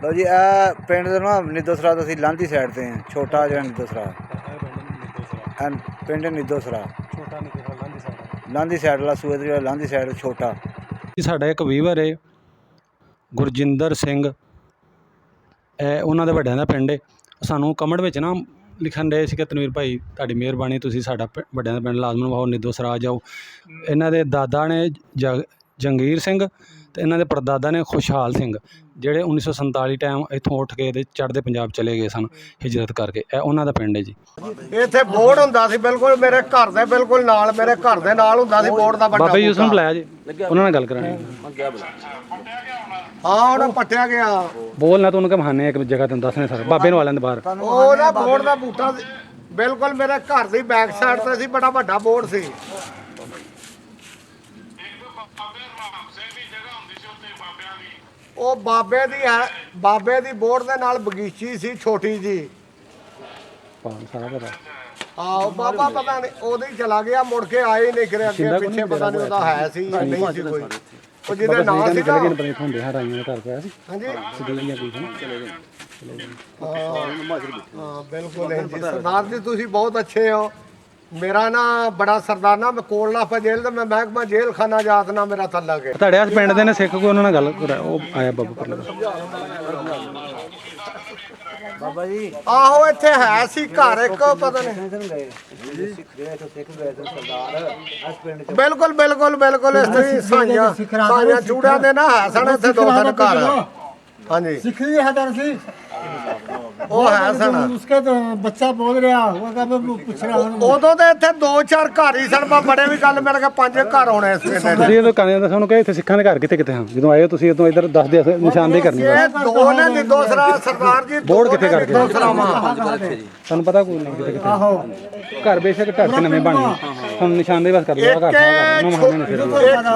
लो जी आ पिंड ना निदोसरा तो असीं लांधी साइड ते हैं छोटा जिहा निदोसरा पिंड निदोसरा लांधी साइड वाला सूए दी लांधी साइड छोटा साडा एक वीवर है गुरजिंदर सिंह उन्होंने वड्डियां दा पिंड है सानू कमैंट विच ना लिखन रहे सी कि तनवीर भाई तुहाडी मेहरबानी तुसीं साडा वड्डियां दा पिंड लाजमन वाहो निदोसरा आ जाओ। इन्हां दे दादा ने जंगीर सिंह ते इन्हां दे परदादा ने खुशहाल सिंह ਜਿਹੜੇ 1947 टाइम इत्थों उठ के चढ़ते पंजाब चले गए सन हिजरत करके उन्हां दा पिंड है जी। ਇੱਥੇ ਬੋਰਡ ਹੁੰਦਾ ਸੀ ਬਿਲਕੁਲ ਮੇਰੇ ਘਰ ਦੇ ਬਿਲਕੁਲ ਨਾਲ ਮੇਰੇ ਘਰ ਦੇ ਨਾਲ ਹੁੰਦਾ ਸੀ ਬੋਰਡ ਦਾ ਵੱਡਾ ਬਾਬਾ ਜੀ ਉਸ ਨੂੰ ਬੁਲਾਇਆ ਜੀ ਉਹਨਾਂ ਨਾਲ ਗੱਲ ਕਰਾਣੀ ਹਾਂ ਉਹਨੂੰ ਪੱਟਿਆ ਗਿਆ ਬੋਲਣਾ ਤੁਹਾਨੂੰ ਕਿ ਮਹਾਨੇ ਇੱਕ ਜਗ੍ਹਾ ਤੈਨੂੰ ਦੱਸਣੇ ਸਾਰੇ ਬਾਬੇ ਨੂੰ ਆ ਲੈਂਦੇ ਬਾਹਰ ਉਹ ਨਾ ਬੋਰਡ ਦਾ ਬੂਟਾ ਬਿਲਕੁਲ ਮੇਰੇ ਘਰ ਦੀ ਬੈਕ ਸਾਈਡ ਤੇ ਸੀ ਬੜਾ ਵੱਡਾ ਬੋਰਡ ਸੀ। ਉਹ ਬਾਬੇ ਦੀ ਬੋਰਡ ਦੇ ਨਾਲ ਬਗੀਚੀ ਸੀ ਛੋਟੀ ਜੀ ਸਾਰਾ ਪਤਾ ਆਹ ਬਾਬਾ ਪਤਾ ਨਹੀਂ ਉਹਦੇ ਹੀ ਚਲਾ ਗਿਆ ਮੁੜ ਕੇ ਆਏ ਨਹੀਂ ਕਰਿਆ ਅੱਗੇ ਪਿੱਛੇ ਪਤਾ ਨਹੀਂ ਉਹਦਾ ਹੈ ਸੀ ਨਹੀਂ ਸੀ ਕੋਈ ਉਹ ਜਿਹਦੇ ਨਾਂ ਸੀ ਨਾ ਹੁੰਦੇ ਹਰਾਈਆਂ ਦਾ ਘਰ ਪਿਆ ਸੀ ਹਾਂਜੀ ਸਦੀਲੀਆਂ ਕੋਈ ਚਲੇ ਗਏ ਹਾਂ ਬਿਲਕੁਲ ਜੀ ਸਰਦਾਰ ਜੀ ਤੁਸੀਂ ਬਹੁਤ ਅੱਛੇ ਹੋ। ਮੇਰਾ ਨਾ ਬੜਾ ਸਰਦਾਰ ਮੈਂ ਕੋਟਲਾ ਫਜੇਲ ਤੇ ਮੈਂ ਮਹਿਕਮਾ ਜੇਲ੍ਹ ਖਾਨਾ ਜਾਤ ਨਾ ਮੇਰਾ ਤਲਕ ਹੈ। ਤੁਹਾਡੇ ਇਸ ਪਿੰਡ ਦੇ ਨੇ ਸਿੱਖ ਕੋਈ ਉਹਨਾਂ ਨਾਲ ਗੱਲ ਉਹ ਆਇਆ ਬਾਬਾ ਪਰ बाबा जी ਆਹੋ ਇੱਥੇ ਹੈ ਸੀ ਘਰ ਇੱਕ ਪਤਾ ਨਹੀਂ ਬਿਲਕੁਲ ਬਿਲਕੁਲ ਬਿਲਕੁਲ ਇਸ ਤਰ੍ਹਾਂ ਸਾਈਆਂ ਚੂੜਿਆਂ ਦੇ ਨਾ ਹੈ ਸਨ ਇੱਥੇ ਦੋ ਤਿੰਨ ਘਰ ਹਾਂਜੀ सिखरी है दरअसल ਉਹ ਹੈ ਸਨ उसका तो बच्चा बोल रहा होगा मैं पूछ रहा हूँ ਉਦੋਂ ਤੇ ਇੱਥੇ ਦੋ ਚਾਰ ਘਰ ਹੀ ਸਨ ਬੜੇ ਵੀ ਗੱਲ ਮੇਰੇ ਕੇ ਪੰਜ ਘਰ ਹੋਣੇ ਇਸ ਪਿੰਡ ਦੇ। ਤੁਸੀਂ ਇਹ ਕਹਿੰਦੇ ਤਾਂ ਸਾਨੂੰ ਕਿ ਇੱਥੇ ਸਿੱਖਾਂ ਦੇ ਘਰ ਕਿੱਥੇ ਕਿੱਥੇ ਹਨ ਜਦੋਂ ਆਏ ਤੁਸੀਂ ਉਦੋਂ ਇੱਧਰ ਦੱਸਦੇ ਨਿਸ਼ਾਨਦੇਹੀ ਕਰਨੀ ਇਹ ਦੋ ਨੇ ਨਿਦੋਸਰਾ ਸਰਦਾਰ ਜੀ ਬੋਰਡ ਕਿੱਥੇ ਕਰਕੇ ਨਿਦੋਸਰਾਵਾਂ ਤੁਹਾਨੂੰ ਪਤਾ ਕੋਈ ਨਹੀਂ ਕਿੱਥੇ ਕਿੱਥੇ ਘਰ ਬੇਸ਼ੱਕ ਢੱਕ ਕੇ ਨਵੇਂ ਬਣ ਗਏ ਤੁਹਾਨੂੰ ਨਿਸ਼ਾਨਦੇਹੀ ਬਸ ਕਰ ਦਿਓ ਘਰ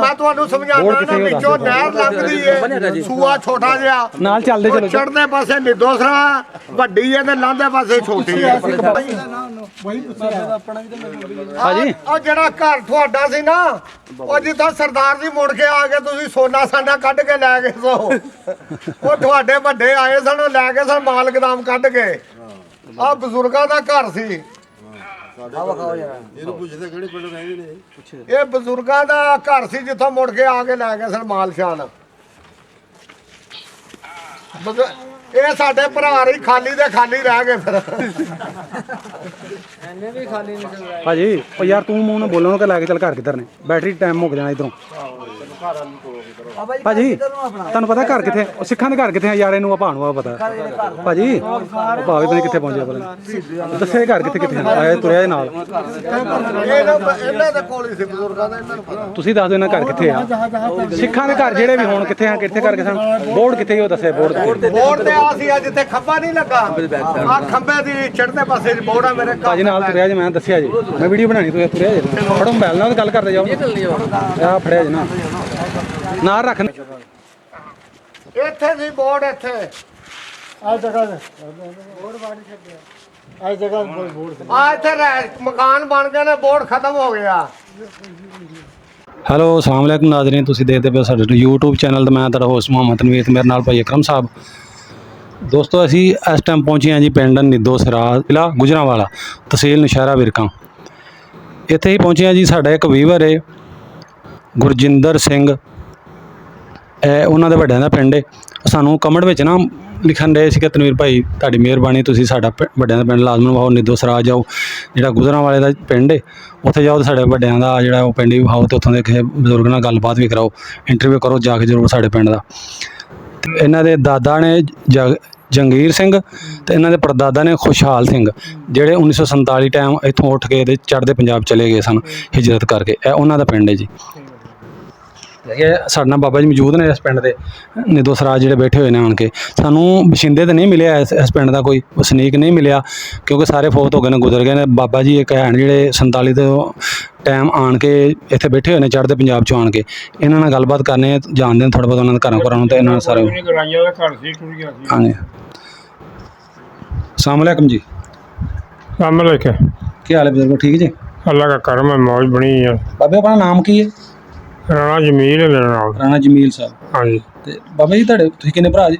ਮੈਂ ਤੁਹਾਨੂੰ ਸਮਝਾਉਂਦਾ ਨਾ ਵਿੱਚੋਂ ਨਹਿਰ ਲੰਘਦੀ ਏ ਸੂਆ ਛੋਟਾ ਜਿਹਾ ਨਾਲ ਚੱਲਦੇ ਚਲੋ ਚੜ੍ਹਦੇ ਪਾਸੇ ਨਿਦੋਸਰਾ ਵੱਡੀ ਏ ਤੇ ਲਾਂਦੇ ਪਾਸੇ ਛੋਟੀ ਏ। वही पूछ रहा ਭਾਜੀ ਉਹ ਜਿਹੜਾ ਘਰ ਤੁਹਾਡਾ ਸੀ ਨਾ ਉਹ ਜਿੱਥੋਂ ਸਰਦਾਰ ਜੀ ਮੁੜ ਕੇ ਆ ਕੇ ਤੁਸੀਂ ਸੋਨਾ ਸਾਨਾ ਕੱਢ ਕੇ ਲੈ ਗਏ ਸੋ ਉਹ ਤੁਹਾਡੇ ਵੱਡੇ ਆਏ ਸਨ ਉਹ ਲੈ ਕੇ ਸਨ ਮਾਲ ਗਦਾਮ ਕੱਢ ਕੇ ਆ ਬਜ਼ੁਰਗਾਂ ਦਾ ਘਰ ਸੀ। ਇਹ ਬਜ਼ੁਰਗਾਂ ਦਾ ਘਰ ਸੀ ਜਿੱਥੋਂ ਮੁੜ ਕੇ ਆ ਕੇ ਲੈ ਗਏ ਸਨ ਮਾਲ ਸ਼ਾਨ। ਇਹ ਸਾਡੇ ਭਰਾ ਹੀ ਖਾਲੀ ਦੇ ਖਾਲੀ ਰਹਿ ਗਏ ਫਿਰ ਭਾਜੀ ਉਹ ਯਾਰ ਤੂੰ ਮੂੰਹ ਨਾਲ ਬੋਲਣ ਨੂੰ ਕਿ ਲੈ ਕੇ ਚੱਲ ਘਰ ਕਿੱਧਰ ਨੇ ਬੈਟਰੀ ਟਾਈਮ ਮੁੱਕ ਜਾਣਾ ਇਧਰੋਂ ਭਾਜੀ ਤੁਹਾਨੂੰ ਪਤਾ ਘਰ ਕਿੱਥੇ ਉਹ ਸਿੱਖਾਂ ਦੇ ਘਰ ਕਿੱਥੇ ਆ ਯਾਰ ਇਹਨੂੰ ਆਪਾਂ ਨੂੰ ਪਤਾ ਭਾਜੀ ਉਹ ਭਾਵੇਂ ਪਤਾ ਕਿੱਥੇ ਪਹੁੰਚਿਆ ਪਤਾ ਦੱਸੇ ਘਰ ਕਿੱਥੇ ਕਿੱਥੇ ਆਏ ਤੁਰਿਆ ਨਾਲ ਇਹਨਾਂ ਦੇ ਕੋਲ ਹੀ ਸੀ ਬਜ਼ੁਰਗਾਂ ਦਾ ਇਹਨਾਂ ਨੂੰ ਪਤਾ। ਤੁਸੀਂ ਦੱਸ ਦਿਓ ਇਹਨਾਂ ਘਰ ਕਿੱਥੇ ਆ ਸਿੱਖਾਂ ਦੇ ਘਰ ਜਿਹੜੇ ਵੀ ਹੁਣ ਕਿੱਥੇ ਆ ਕਿੱਥੇ ਕਰਕੇ ਸਨ ਬੋਰਡ ਕਿੱਥੇ ਉਹ ਦੱਸੇ ਬੋਰਡ ਤੇ ਆ ਸੀ ਅੱਜ ਜਿੱਥੇ ਖੰਭਾ ਨਹੀਂ ਲੱਗਾ ਆ ਖੰਭੇ ਦੀ ਚੜ੍ਹਦੇ ਪਾਸੇ ਬੋਰਡ ਆ ਮੇਰੇ ਭਾਜੀ ਨਾਲ ਤੁਰਿਆ ਜੇ ਮੈਂ ਦੱਸਿਆ ਜੀ ਮੈਂ ਵੀਡੀਓ ਬਣਾਣੀ ਤੁਸੀਂ ਤੁਰਿਆ ਜੇ ਫੜੋ ਮੋਬਾਈਲ ਨਾਲ ਗੱਲ ਕਰਦੇ ਜਾਓ ਆ ਫੜਿਆ ਜੇ ਨਾ ਰੱਖ ਇੱਥੇ ਸੀ ਬੋਰਡ ਇੱਥੇ आ जगह बोर्ड बाड़ी छड्डिया आ जगह बोर्ड ਆ ਇੱਥੇ ਮਕਾਨ ਬਣ ਗਏ ਨੇ ਬੋਰਡ ਖਤਮ ਹੋ ਗਿਆ। ਹੈਲੋ ਅਸਲਾਮ ਵਾਲੇਕੁਮ ਨਾਜ਼ਰੀਨ ਤੁਸੀਂ ਦੇਖਦੇ ਪਏ ਸਾਡੇ YouTube ਚੈਨਲ ਤੇ ਮੈਂ ਤੁਹਾਡਾ ਹੋਸਟ ਮੁਹੰਮਦ ਤਨਵੀਰ ਤੇ ਮੇਰੇ ਨਾਲ ਭਾਈ ਅਕਰਮ ਸਾਹਿਬ। ਦੋਸਤੋ ਅਸੀਂ ਇਸ ਟਾਈਮ ਪਹੁੰਚੇ ਹਾਂ ਜੀ ਪਿੰਡ ਨਿਦੋਸਰਾ ਜ਼ਿਲ੍ਹਾ ਗੁਜਰਾਂਵਾਲਾ ਤਹਿਸੀਲ ਨੌਸ਼ਹਿਰਾ ਵਿਰਕਾਂ। ਇੱਥੇ ਹੀ ਪਹੁੰਚੇ ਹਾਂ ਜੀ ਸਾਡਾ ਇੱਕ ਵੀਵਰ ਹੈ ਗੁਰਜਿੰਦਰ ਸਿੰਘ ਉਹਨਾਂ ਦੇ ਵੱਡਿਆਂ ਦਾ ਪਿੰਡ ਹੈ ਸਾਨੂੰ ਕਮੈਂਟ ਵਿੱਚ ਨਾ ਲਿਖਣ ਰਹੇ ਸੀ ਕਿ ਤਨਵੀਰ ਭਾਈ ਤੁਹਾਡੀ ਮਿਹਰਬਾਨੀ ਤੁਸੀਂ ਸਾਡਾ ਵੱਡਿਆਂ ਦਾ ਪਿੰਡ ਲਾਜ਼ਮਨ ਵਾਹੋ ਨਿਦੋਸਰਾ ਆ ਜਾਓ ਜਿਹੜਾ ਗੁਜਰਾਂਵਾਲੇ ਦਾ ਪਿੰਡ ਹੈ ਉੱਥੇ ਜਾਓ ਤਾਂ ਸਾਡੇ ਵੱਡਿਆਂ ਦਾ ਜਿਹੜਾ ਉਹ ਪਿੰਡ ਵੀ ਵਿਖਾਓ ਅਤੇ ਉੱਥੋਂ ਦੇ ਕਿਸੇ ਬਜ਼ੁਰਗ ਨਾਲ ਗੱਲਬਾਤ ਵੀ ਕਰਾਓ ਇੰਟਰਵਿਊ ਕਰੋ ਜਾ ਕੇ ਜ਼ਰੂਰ ਸਾਡੇ ਪਿੰਡ ਦਾ। ਇਹਨਾਂ ਦੇ ਦਾਦਾ ਨੇ ਜੰਗੀਰ ਸਿੰਘ ਤੇ ਇਹਨਾਂ ਦੇ ਪੜਦਾਦਾ ਨੇ ਖੁਸ਼ਹਾਲ ਸਿੰਘ ਜਿਹੜੇ 1947 ਟਾਈਮ ਇੱਥੋਂ ਉੱਠ ਕੇ ਚੜ੍ਹਦੇ ਪੰਜਾਬ ਚਲੇ ਗਏ ਸਨ ਹਿਜਰਤ ਕਰਕੇ ਉਹਨਾਂ ਦਾ ਪਿੰਡ ਹੈ ਜੀ। ਸਾਡੇ ਨਾਲ ਬਾਬਾ ਜੀ ਮੌਜੂਦ ਨੇ ਇਸ ਪਿੰਡ ਦੇ ਨਿਦੋਸਰਾ ਜਿਹੜੇ ਬੈਠੇ ਹੋਏ ਨੇ ਆਣ ਕੇ ਸਾਨੂੰ ਬਸ਼ਿੰਦੇ ਤਾਂ ਨਹੀਂ ਮਿਲਿਆ ਇਸ ਪਿੰਡ ਦਾ ਕੋਈ ਵਸਨੀਕ ਨਹੀਂ ਮਿਲਿਆ ਕਿਉਂਕਿ ਸਾਰੇ ਫੌਤ ਹੋ ਗਏ ਨੇ ਗੁਜ਼ਰ ਗਏ ਨੇ। ਬਾਬਾ ਜੀ ਇੱਕ ਹੈ ਜਿਹੜੇ 47 ਤੋਂ ਟਾਈਮ ਆਣ ਕੇ ਇੱਥੇ ਬੈਠੇ ਹੋਏ ਨੇ ਚੜ੍ਹਦੇ ਪੰਜਾਬ 'ਚੋਂ ਆਣ ਕੇ ਇਹਨਾਂ ਨਾਲ ਗੱਲਬਾਤ ਕਰਨੇ ਜਾਣਦੇ ਨੇ ਥੋੜ੍ਹਾ ਬਹੁਤ ਉਹਨਾਂ ਦੇ ਘਰਾਂ ਨੂੰ ਤੇ ਇਹਨਾਂ ਨਾਲ ਸਾਰੇ ਹਾਂਜੀ। अस्सलाम वालेकुम जी। क्या हाल है बुजुर्गो ठीक जी? अल्लाह का करम है मौज बनी है। बाबे अपना नाम की है? राणा जमील है मेरा नाम। राणा जमील साहब। हाँ जी। ते बाबा जी तुहाडे तुसीं किन्ने भरा जी?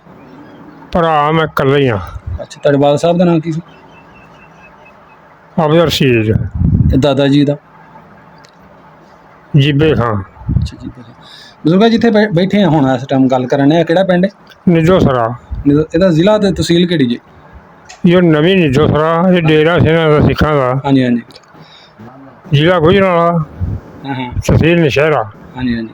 ਭਰਾ ਮੈਂ ਇਕੱਲਾ ਹੀ ਹਾਂ। ਅੱਛਾ, ਤੁਹਾਡੇ ਬਾਦਲ ਸਾਹਿਬ ਦਾ ਨਾਮ ਕੀ ਸੀ? ਅਫਜ਼ਲ ਸ਼ੀਰ ਤੇ ਦਾਦਾ ਜੀ ਦਾ? ਜੀਬੇ ਖਾਂ ਅੱਛਾ ਜੀ। ਬਜ਼ੁਰਗਾ ਜਿੱਥੇ ਬੈਠੇ ਆ ਹੁਣ ਇਸ ਟਾਈਮ ਗੱਲ ਕਰਨ ਆ, ਕਿਹੜਾ ਪਿੰਡ ਹੈ? ਨਿਜੋਸਰਾ। ਇਹਦਾ ਜ਼ਿਲ੍ਹਾ ਤੇ ਤਹਿਸੀਲ ਕਿਹੜੀ ਜੀ? ਇਹ ਨਵੀਂ ਨਿਜੋਸਰਾ, ਇਹ ਡੇਰਾ ਸਿੰਘਾਂ ਦਾ ਸਿੱਖਾਂ ਦਾ। ਹਾਂਜੀ ਹਾਂਜੀ। ਜ਼ਿਲ੍ਹਾ ਗੁਜਰਾਂਵਾਲਾ, ਹਾਂ ਹਾਂ। ਤਹਿਸੀਲ ਨਸ਼ਹਿਰਾ। ਹਾਂਜੀ ਹਾਂਜੀ।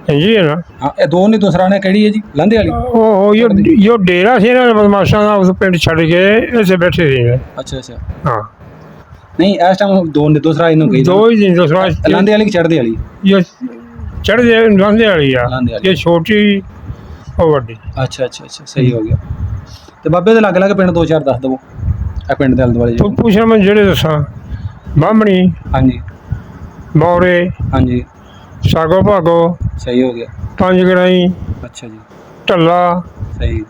ਇੰਜੀ ਹੈ ਨਾ। ਹਾਂ, ਇਹ ਦੋ ਨੇ, ਦੂਸਰਾ ਨੇ ਕਿਹੜੀ ਹੈ ਜੀ? ਲਾਂਧੇ ਵਾਲੀ? ਉਹ ਜੋ ਡੇਰਾ ਸੀ ਨਾ ਬਦਮਾਸ਼ਾਂ ਦਾ, ਉਸ ਪਿੰਡ ਛੱਡ ਕੇ ਇੱਥੇ ਬੈਠੇ ਸੀ। ਅੱਛਾ ਅੱਛਾ। ਹਾਂ, ਨਹੀਂ ਇਸ ਟਾਈਮ ਦੋ ਨੇ, ਦੂਸਰਾ ਇਹਨੂੰ ਕਹੀ ਦੋ ਹੀ ਨਿਜੋਸਰਾ। ਲਾਂਧੇ ਵਾਲੀ ਕਿ ਚੜ੍ਹਦੇ ਵਾਲੀ? ਇਹ ਚੜ੍ਹਦੇ ਲਾਂਧੇ ਵਾਲੀ ਆ, ਲਾਂਧੇ ਵਾਲੀ। ਇਹ ਛੋਟੀ ਉਹ ਵੱਡੀ। ਅੱਛਾ ਅੱਛਾ ਅੱਛਾ, ਸਹੀ ਹੋ ਗਿਆ। ਤੇ ਬਾਬੇ ਦੇ ਲੱਗ ਲੱਗ ਪਿੰਡ ਦੋ ਚਾਰ ਦੱਸ ਦੇਵੋ, ਇਹ ਪਿੰਡ ਦੇ ਆਲੇ ਦੁਆਲੇ ਤੂੰ ਪੁੱਛਣਾ ਮੈਂ ਜਿਹੜੇ ਦੱਸਾਂ। ਬਾਹਮਣੀ, ਹਾਂਜੀ ਮੌਰੇ, ਹਾਂਜੀ, ਸਾਗੋ ਭਾਗੋ, ਸਹੀ ਹੋ ਗਿਆ। ਪੰਜ ਗਰਾਈ, ਅੱਛਾ ਜੀ, ਢੱਲਾ, ਸਹੀ।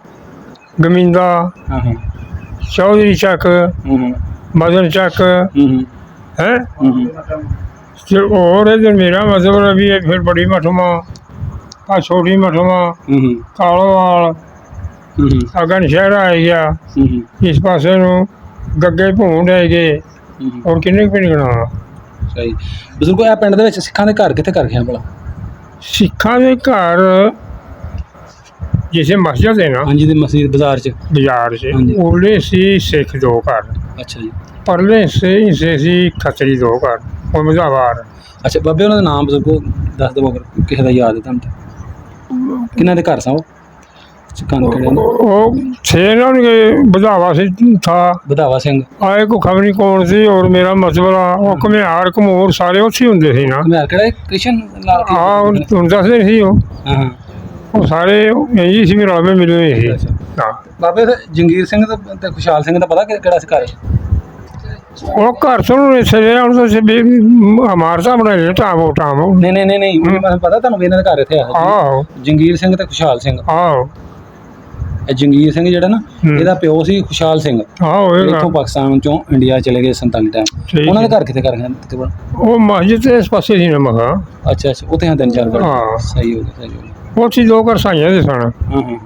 ਗਮਿੰਦਾ, ਹਾਂ ਹਾਂ। ਚੌਧਰੀ ਚੱਕ, ਹੂੰ ਮਦਨ ਚੱਕ ਹੂੰ ਹੈ। ਹੂੰ। ਤੇ ਹੋਰ ਇਹਦੇ ਮੇਰਾ ਮਤਲਬ ਹੈ ਵੀ ਇਹ ਫਿਰ ਬੜੀ ਮਠਮਾ, ਆ ਛੋਟੀ ਮਠਮਾ, ਹੂੰ ਕਾਲੋਵਾਲ, ਹੂੰ ਅਗਨ ਸ਼ਹਿਰਾ ਆ ਗਿਆ। ਹੂੰ ਇਸ ਪਾਸੇ ਨੂੰ ਗੱਗੇ ਭੂੰਡ ਹੈਗੇ। ਹੂੰ। ਹੋਰ ਕਿੰਨੇ ਕੁ ਪਿੰਡ ਗਣਾ। ਸਹੀ। ਬਜ਼ੁਰਗੋ ਇਹ ਪਿੰਡ ਦੇ ਵਿੱਚ ਸਿੱਖਾਂ ਦੇ ਘਰ ਕਿੱਥੇ ਕਰ ਗਿਆ ਭਲਾ? ਸਿੱਖਾਂ ਦੇ ਘਰ ਜਿਸੇ ਮਸਜਿਦ ਹੈ ਨਾ, ਹਾਂਜੀ, ਤੇ ਮਸਜਿਦ ਬਾਜ਼ਾਰ 'ਚ? ਬਾਜ਼ਾਰ 'ਚ ਹਾਂਜੀ। ਉਰਲੇ ਸੀ ਸਿੱਖ ਦੋ ਘਰ, ਅੱਛਾ ਜੀ। ਪਰਲੇ ਸੇ ਸੀ ਖੱਤਰੀ ਦੋ ਘਰ, ਉਹ ਮਜ਼ਾਬਾਰ। ਅੱਛਾ ਬਾਬੇ, ਉਹਨਾਂ ਦਾ ਨਾਮ ਬਜ਼ੁਰਗੋ ਦੱਸ ਦੇਵੋ ਅਗਰ ਕਿਸੇ ਦਾ ਯਾਦ ਹੈ ਤੁਹਾਨੂੰ ਤਾਂ। ਕਿਹਨਾਂ ਦੇ ਘਰ ਸਨ ਉਹ ਸਿੱਖਾਂ ਦੇ ਕਿਹੜੇ ਨੇ? ਉਹ ਛੇ ਨਾ ਬਧਾਵਾ ਸੀ ਥਾ। ਵਧਾਵਾ ਸਿੰਘ? ਆਏ ਕੋ ਖਬਰ ਨਹੀਂ ਕੌਣ ਸੀ। ਔਰ ਮੇਰਾ ਮਤਲਬ ਆ ਉਹ ਘੁਮਿਆਰ ਘਮੂਰ ਸਾਰੇ ਉੱਥੇ ਹੁੰਦੇ ਸੀ ਨਾ। ਘੁਮਿਆਰ ਕਿਹੜਾ? ਕ੍ਰਿਸ਼ਨ ਲਾਲ? ਹਾਂ, ਤੁਹਾਨੂੰ ਦੱਸਦੇ ਸੀ ਉਹ। ਹਾਂ ਹਾਂ। ਉਹ ਸਾਰੇ ਇੰਜੀ ਸੀ ਵੀ ਰਲਵੇਂ ਮਿਲਵੇਂ ਸੀ। ਅੱਛਾ। ਹਾਂ, ਬਾਬੇ ਜੰਗੀਰ ਸਿੰਘ ਤੇ ਖੁਸ਼ਹਾਲ ਸਿੰਘ ਦਾ ਪਤਾ ਕਿਹੜਾ ਸੀ ਘਰ? ਉਹ ਘਰ ਤੋਂ ਸਜੇ ਹੁਣ ਤਾਂ ਮਾਰਤਾ ਬਣਾਏ ਟਾਮੋ ਟਾਮੋ। ਨਹੀਂ ਨਹੀਂ ਨਹੀਂ ਨਹੀਂ, ਮੈਨੂੰ ਪਤਾ ਤੁਹਾਨੂੰ ਵੀ ਇਹਨਾਂ ਦੇ ਘਰ ਇੱਥੇ ਆ ਆਹੋ ਜੰਗੀਰ ਸਿੰਘ ਤੇ ਖੁਸ਼ਹਾਲ ਸਿੰਘ। ਆਹੋ। ਇਹ ਜੰਗੀਰ ਸਿੰਘ ਜਿਹੜਾ ਨਾ, ਇਹਦਾ ਪਿਓ ਸੀ ਖੁਸ਼ਹਾਲ ਸਿੰਘ। ਆਹੋ ਇੱਥੋਂ ਪਾਕਿਸਤਾਨ ਚੋਂ ਇੰਡੀਆ ਚਲੇ ਗਏ 47 ਟਾਈਮ। ਉਹਨਾਂ ਦੇ ਘਰ ਕਿੱਥੇ ਕਰ ਗਏ? ਉਹ ਮਸਜਿਦ ਤੇ ਇਸ ਪਾਸੇ ਸੀ ਨਾ ਮਖਾ। ਅੱਛਾ ਅੱਛਾ, ਉੱਥੇ ਹਾਂ ਤਿੰਨ ਚਾਰ ਘਰ। ਹਾਂ, ਸਹੀ ਹੋ ਗਿਆ, ਸਹੀ ਹੋ ਗਿਆ। ਉੱਥੇ ਦੋ ਘਰ ਸਾਈਆਂ ਦੇ ਸਨ। ਹਾਂ ਹਾਂ।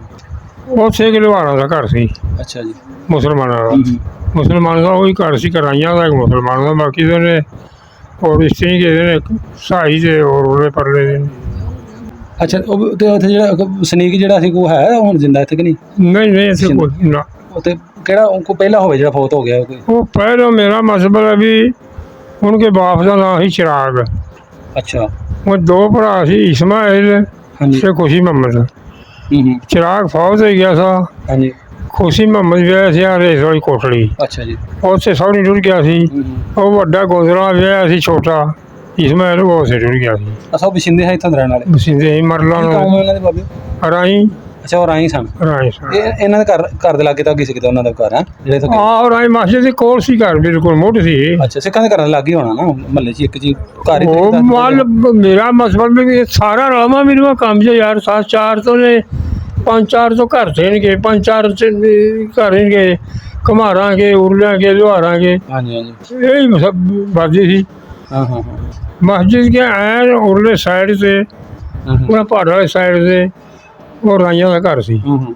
ਉੱਥੇ ਕਿ ਲੁਹਾਰਾਂ ਦਾ ਘਰ ਸੀ ਅੱਛਾ ਜੀ। ਮੁਸਲਮਾਨਾਂ ਦਾ। ਹੂੰ ਹੂੰ। ਮੁਸਲਮਾਨ ਦਾ ਉਹੀ ਘਰ ਸੀ, ਕਰਾਈਆਂ ਦਾ ਇੱਕ ਮੁਸਲਮਾਨ ਦਾ। ਬਾਕੀ ਦੇ ਨੇ ਹੋਰ ਇਸਤਰੀ ਕਿਸੇ ਨੇ ਸਾਈ ਦੇ ਹੋਰ ਉਹਦੇ ਪਰਲੇ ਦੇ। ਅੱਛਾ, ਉਹ ਤੇ ਉੱਥੇ ਜਿਹੜਾ ਸਨੀਕ ਜਿਹੜਾ ਸੀ ਉਹ ਹੈ ਹੁਣ ਜ਼ਿੰਦਾ ਇੱਥੇ ਕਿ ਨਹੀਂ? ਨਹੀਂ ਨਹੀਂ, ਇੱਥੇ ਕੋਈ ਨਾ। ਉੱਥੇ ਕਿਹੜਾ ਉਹ ਪਹਿਲਾਂ ਹੋਵੇ ਜਿਹੜਾ ਫੌਤ ਹੋ ਗਿਆ ਕੋਈ? ਉਹ ਪਹਿਲਾਂ ਮੇਰਾ ਮਤਲਬ ਹੈ ਵੀ ਉਨਕੇ ਬਾਪ ਦਾ ਨਾਂ ਸੀ ਚਿਰਾਗ। ਅੱਛਾ। ਉਹ ਦੋ ਭਰਾ ਸੀ, ਇਸਮਾਇਲ ਹਾਂਜੀ। ਤੇ ਖੁਸ਼ੀ ਮੁਹੰਮਦ। ਹੂੰ ਹੂੰ। ਚਿਰਾਗ ਫੌਜ ਹੋ ਗਿਆ ਸਾ। ਹਾਂਜੀ। ਖੁਸ਼ੀ ਮੁਹੰਮਦ ਵਿਆਹ ਸੀ ਰੇਸ ਵਾਲੀ ਕੋਠੜੀ। ਅੱਛਾ ਜੀ। ਉੱਥੇ ਸੌਣੀ ਟੁੱਟ ਗਿਆ ਸੀ। ਹੂੰ ਹੂੰ। ਉਹ ਵੱਡਾ ਗੋਦਰਾ ਵਿਆਹ ਸੀ ਛੋਟਾ, ਇਸਮਾਇਲ ਉਹ ਉੱਥੇ ਟੁੱਟ ਗਿਆ ਸੀ। ਅਸਾਂ ਬਸਿੰਦੇ ਹੈ ਇੱਥੋਂ ਦੇ ਰਹਿਣ ਵਾਲੇ? ਬਸਿੰਦੇ ਸੀ ਮਰਲਾ ਕੀ ਕੰਮ ਇਹਨਾਂ ਦੇ ਬਾਬੇ? ਰਾਈ ਅੱਛਾ, ਉਹ ਰਾਈ ਸਨ। ਰਾਈ ਸਨ। ਇਹਨਾਂ ਦੇ ਘਰ ਦੇ ਲਾਗੇ ਤਾਂ ਕਿਸੇ ਕਿਤੇ ਉਹਨਾਂ ਦਾ ਘਰ ਹੈ ਜਿਹੜੇ ਇੱਥੇ? ਆਹ ਰਾਈ ਮਸਜਿਦ ਦੇ ਕੋਲ ਸੀ ਘਰ, ਬਿਲਕੁਲ ਮੁੱਢ ਸੀ। ਅੱਛਾ, ਸਿੱਖਾਂ ਦੇ ਘਰਾਂ ਦੇ ਲਾਗੇ ਹੋਣਾ ਨਾ, ਮਹੱਲੇ 'ਚ ਇੱਕ ਜੀ ਘਰ ਹੀ? ਉਹ ਮਲ ਮੇਰਾ ਮਤਲਬ ਵੀ ਇਹ ਸਾਰਾ ਰਲਵਾ ਮਿਲਵਾ ਕੰਮ ਜੇ ਯਾਰ। ਸਾਤ ਚਾਰ ਤੋਂ ਨੇ, ਪੰਜ ਚਾਰ ਤੋਂ ਘਰ ਦੇਣਗੇ, ਪੰਜ ਚਾਰ ਘਰ ਦੇਣਗੇ, ਘੁਮਾਰਾਂਗੇ, ਉਰਲਾਂਗੇ, ਲੁਹਾਰਾਂਗੇ। ਹਾਂਜੀ ਹਾਂਜੀ। ਇਹ ਸਭ ਬਾਜੀ ਸੀ। ਹਾਂ ਹਾਂ ਹਾਂ। ਮਸਜਿਦ ਕੇ ਐਨ ਉਰਲੇ ਸਾਈਡ ਤੇ, ਉਹਨਾਂ ਪਹਾੜ ਵਾਲੇ ਸਾਈਡ ਤੇ ਉਹ ਰਾਈਆਂ ਦਾ ਘਰ ਸੀ ਹੂੰ ਹੂੰ।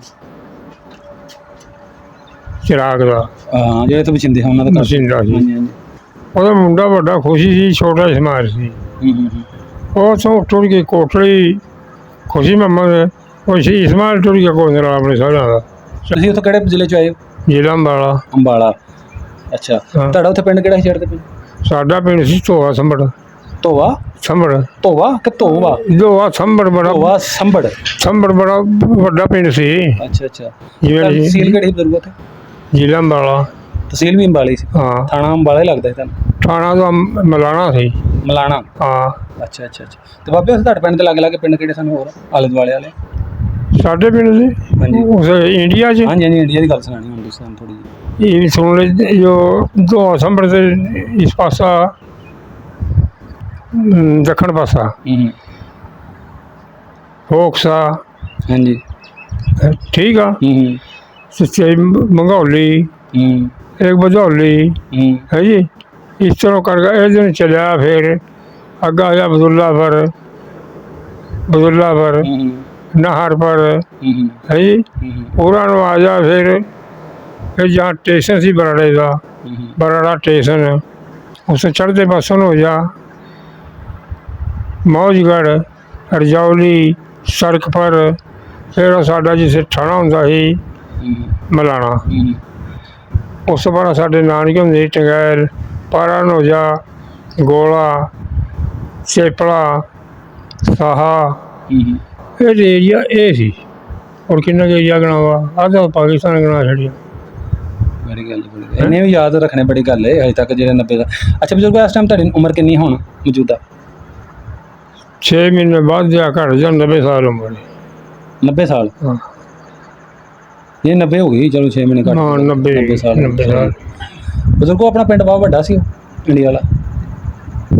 ਚਿਰਾਗ ਦਾ। ਹਾਂ, ਜਿਹੜੇ ਤੋਂ ਬਸਿੰਦੇ ਉਹਨਾਂ ਦਾ ਘਰ? ਬਸਿੰਦਾ ਸੀ। ਹਾਂਜੀ ਹਾਂਜੀ। ਉਹਦਾ ਮੁੰਡਾ ਵੱਡਾ ਖੁਸ਼ੀ ਸੀ, ਛੋਟਾ ਇਸਮਾਇਲ ਸੀ। ਹੂੰ ਹੂੰ ਹੂੰ। ਉਹ ਤੋਂ ਟੁੱਟ ਗਈ ਕੋਠੜੀ ਖੁਸ਼ੀ ਮੁਹੰਮਦ। ਉਹ ਸੀ ਇਸਮਾਇਲ ਟੁੱਟ ਗਿਆ ਕੋਈ ਨਾਲ ਆਪਣੇ ਸਾਰਿਆਂ ਦਾ। ਤੁਸੀਂ ਉੱਥੋਂ ਕਿਹੜੇ ਜ਼ਿਲ੍ਹੇ 'ਚ ਆਏ ਹੋ? ਜ਼ਿਲ੍ਹਾ ਅੰਬਾਲਾ। ਅੰਬਾਲਾ। ਅੱਛਾ, ਤੁਹਾਡਾ ਉੱਥੇ ਪਿੰਡ ਕਿਹੜਾ ਸੀ ਚੜ੍ਹਦੇ ਪਿੰਡ? ਸਾਡਾ ਪਿੰਡ ਸੀ ਧੋਆ ਸੰਭੜ। ਧੋਵਾ? ਸੰਭੜ ਧੋਵਾ ਕਿ ਧੋਵਾ? ਧੋਆ ਸੰਭੜ ਬੜਾ। ਧੋਵਾ ਸੰਭੜ। ਸੰਭੜ ਬੜਾ ਵੱਡਾ ਪਿੰਡ ਸੀ। ਅੱਛਾ ਅੱਛਾ। ਜਿਵੇਂ ਤਹਿਸੀਲ ਕਿਹੜੀ ਬਜ਼ੁਰਗ ਉੱਥੇ? ਜ਼ਿਲ੍ਹਾ ਅੰਬਾਲਾ। ਤਹਿਸੀਲ ਵੀ ਅੰਬਾਲਾ ਹੀ ਸੀ? ਹਾਂ। ਥਾਣਾ ਅੰਬਾਲਾ ਹੀ ਲੱਗਦਾ ਸੀ ਤੁਹਾਨੂੰ? ਥਾਣਾ ਤਾਂ ਮਲਾਣਾ ਸੀ। ਮਲਾਣਾ? ਹਾਂ। ਅੱਛਾ ਅੱਛਾ ਅੱਛਾ। ਤੇ ਬਾਬੇ ਉੱਥੇ ਤੁਹਾਡੇ ਪਿੰਡ ਦੇ ਲਾਗੇ ਪਿੰਡ ਕਿਹੜੇ ਸਨ ਹੋਰ ਆਲੇ ਦੁਆਲੇ ਵਾਲੇ? ਸਾਡੇ ਪਿੰਡ ਦੇ ਹਾਂਜੀ। ਉਸ ਇੰਡੀਆ 'ਚ ਹਾਂਜੀ ਹਾਂਜੀ, ਇੰਡੀਆ ਦੀ ਗੱਲ ਸੁਣਾਣੀ ਹੁਣ ਤੁਸੀਂ ਥੋੜੀ ਜਿਹੀ। ਇਹ ਸੁਣ ਲੈ ਜੋ ਧੋਆ ਸੰਭੜ ਦੇ ਇਸ ਪਾਸਾ ਦੱਖਣ ਪਾਸਾ ਹੂੰ ਹੂੰ। ਹੋਕਸਾ। ਹਾਂਜੀ। ਠੀਕ ਆ। ਹੂੰ ਹੂੰ ਸੱਚੇ ਮੰਗੌਲੀ, ਹੂੰ ਇੱਕ ਬਝੌਲੀ ਹੂੰ। ਹੈ ਜੀ। ਇਸ ਤਰ੍ਹਾਂ ਕਰਕੇ ਇਹ ਦਿਨ ਚੱਲਿਆ। ਫਿਰ ਅੱਗਾ ਆਇਆ ਬਦੁੱਲਾਪੁਰ। ਬਦੁੱਲਾਪੁਰ ਹੂੰ नाहर पर ਹੂੰ है जी ਹੂੰ पूरा नवाजा फिर जहाँ स्टेशन सी बराड़े का ਹੂੰ बराड़ा स्टेशन उस चढ़ते बसन हो जा मौजगढ़ रजौली सड़क पर फिर साडा जिसे थाना होंदा ही मलाना ਹੂੰ उस तो बाद साडे नानके होंदे सी टंगैल पारण हो जा गोला चेपड़ा साहा ਹੂੰ ये एरिया ये सी और किन्ना के एरिया गनावा आधा पाकिस्तान गना छड़िया ਬੜੀ ਗੱਲ ਬੜੀ ਗੱਲ। ਇਹਨੇ ਵੀ ਯਾਦ ਰੱਖਣੇ ਬੜੀ ਗੱਲ ਹੈ ਹਜੇ ਤੱਕ ਜਿਹੜੇ 90 ਦਾ। ਅੱਛਾ ਬਜ਼ੁਰਗੋ ਇਸ ਟਾਈਮ ਤੁਹਾਡੀ ਉਮਰ ਕਿੰਨੀ ਹੁਣ ਮੌਜੂਦਾ? 6 महीने बाद जा घट जा 90 साल उम्र 90 ਸਾਲ? हाँ ਇਹ 90 ਹੋ ਗਈ ਚਲੋ 6 ਮਹੀਨੇ ਘੱਟ हाँ 90 ਸਾਲ 90 साल ਬਜ਼ੁਰਗੋ ਆਪਣਾ ਪਿੰਡ ਬਹੁਤ ਵੱਡਾ ਸੀ ਉਹ ਇੰਡੀਆ ਵਾਲਾ?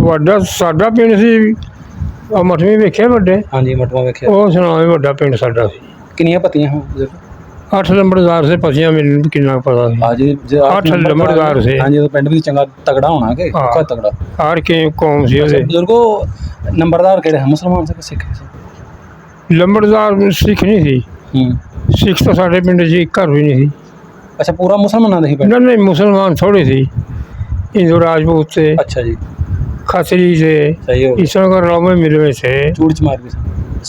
ਵੱਡਾ ਸਾਡਾ ਪਿੰਡ ਸੀ ਆ ਮਠਵੀਂ ਵੇਖਿਆ ਵੱਡੇ ਹਾਂਜੀ ਮਟਵਾ ਵੇਖਿਆ। ਉਹ ਸੁਣਾ ਵੱਡਾ ਪਿੰਡ ਸਾਡਾ ਸੀ ਕਿੰਨੀਆਂ ਪੱਤੀਆਂ ਹੋ ਬਜ਼ੁਰਗੋ? 8 ਲੰਬੜਦਾਰ ਸੇ ਪਸੀਆਂ ਮੈਨੂੰ ਕਿੰਨਾ ਪਤਾ ਸੀ ਅੱਜ ਅੱਠ ਲੰਬੜਦਾਰ ਸੀ। ਹਾਂਜੀ ਉਹ ਪਿੰਡ ਵੀ ਚੰਗਾ ਤਗੜਾ ਹੋਣਾ ਕਿ ਹਾਂ। ਔਖਾ ਤਗੜਾ। ਹਰ ਕੇ ਕੌਮ ਸੀ ਉਹਦੇ ਬਜ਼ੁਰਗੋ ਨੰਬਰਦਾਰ ਕਿਹੜੇ ਹਨ ਮੁਸਲਮਾਨ ਸੀ ਕਿ ਸਿੱਖ ਸੀ? ਲੰਬੜਦਾਰ ਸਿੱਖ ਨਹੀਂ ਸੀ ਹੂੰ ਸਿੱਖ ਤਾਂ ਸਾਡੇ ਪਿੰਡ 'ਚ ਇੱਕ ਘਰ ਵੀ ਨਹੀਂ ਸੀ ਅੱਛਾ ਪੂਰਾ ਮੁਸਲਮਾਨਾਂ ਦਾ ਹੀ ਪਿੰਡ? ਨਹੀਂ ਮੁਸਲਮਾਨ ਥੋੜੇ ਸੀ ਹਿੰਦੂ ਰਾਜपूत थे अच्छा जी खतरी थे सही हो इस तरह का रौमे मिले हुए थे चूड़ चमार भी